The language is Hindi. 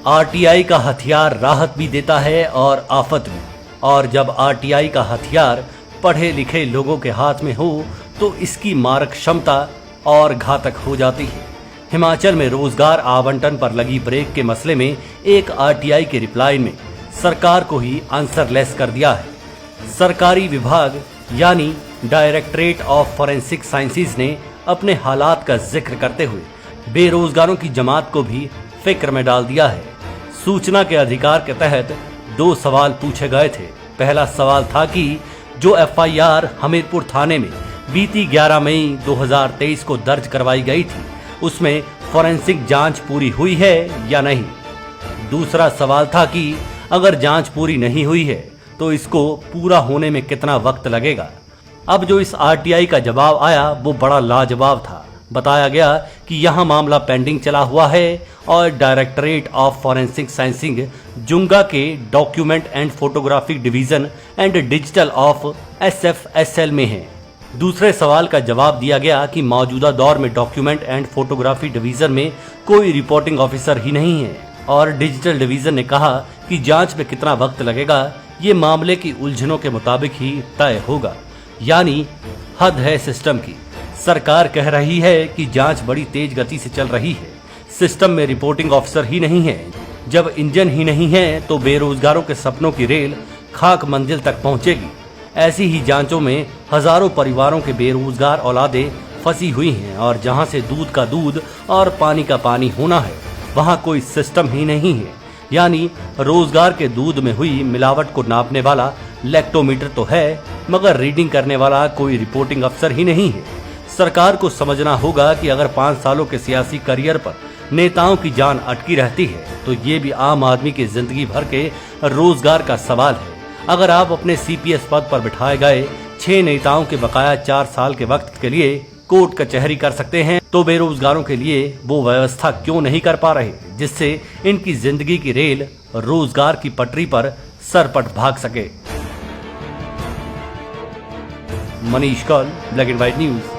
आरटीआई का हथियार राहत भी देता है और आफत भी। और जब आरटीआई का हथियार पढ़े लिखे लोगों के हाथ में हो तो इसकी मारक क्षमता और घातक हो जाती है। हिमाचल में रोजगार आवंटन पर लगी ब्रेक के मसले में एक आरटीआई के रिप्लाई में सरकार को ही आंसरलेस कर दिया है। सरकारी विभाग यानी डायरेक्टरेट ऑफ फॉरेंसिक साइंसेज ने अपने हालात का जिक्र करते हुए बेरोजगारों की जमात को भी फिक्र में डाल दिया है। सूचना के अधिकार के तहत 2 सवाल पूछे गए थे। पहला सवाल था कि जो एफआईआर हमीरपुर थाने में बीती 11 मई 2023 को दर्ज करवाई गई थी उसमें फॉरेंसिक जांच पूरी हुई है या नहीं। दूसरा सवाल था कि अगर जांच पूरी नहीं हुई है तो इसको पूरा होने में कितना वक्त लगेगा। अब जो इस आरटीआई का जवाब आया वो बड़ा लाजवाब था। बताया गया कि यहां मामला पेंडिंग चला हुआ है और डायरेक्टरेट ऑफ फॉरेंसिक साइंसिंग जुंगा के document and photographic division and digital of SFSL में है। दूसरे सवाल का जवाब दिया गया कि मौजूदा दौर में डॉक्यूमेंट एंड फोटोग्राफी डिवीजन में कोई रिपोर्टिंग ऑफिसर ही नहीं है और डिजिटल डिवीजन ने कहा कि जांच में कितना वक्त लगेगा ये मामले की उलझनों के मुताबिक ही तय होगा। यानी हद है सिस्टम की। सरकार कह रही है कि जांच बड़ी तेज गति से चल रही है, सिस्टम में रिपोर्टिंग ऑफिसर ही नहीं है। जब इंजन ही नहीं है तो बेरोजगारों के सपनों की रेल खाक मंजिल तक पहुंचेगी। ऐसी ही जांचों में हजारों परिवारों के बेरोजगार औलादें फंसी हुई हैं और जहां से दूध का दूध और पानी का पानी होना है वहां कोई सिस्टम ही नहीं है। यानी रोजगार के दूध में हुई मिलावट को नापने वाला लैक्टोमीटर तो है मगर रीडिंग करने वाला कोई रिपोर्टिंग अफसर ही नहीं है। सरकार को समझना होगा कि अगर 5 सालों के सियासी करियर पर नेताओं की जान अटकी रहती है तो ये भी आम आदमी की जिंदगी भर के रोजगार का सवाल है। अगर आप अपने सीपीएस पद पर बिठाए गए 6 नेताओं के बकाया 4 साल के वक्त के लिए कोर्ट कचहरी कर सकते हैं तो बेरोजगारों के लिए वो व्यवस्था क्यों नहीं कर पा रहे जिससे इनकी जिंदगी की रेल रोजगार की पटरी पर सरपट भाग सके। Manish Kaul, black and white news.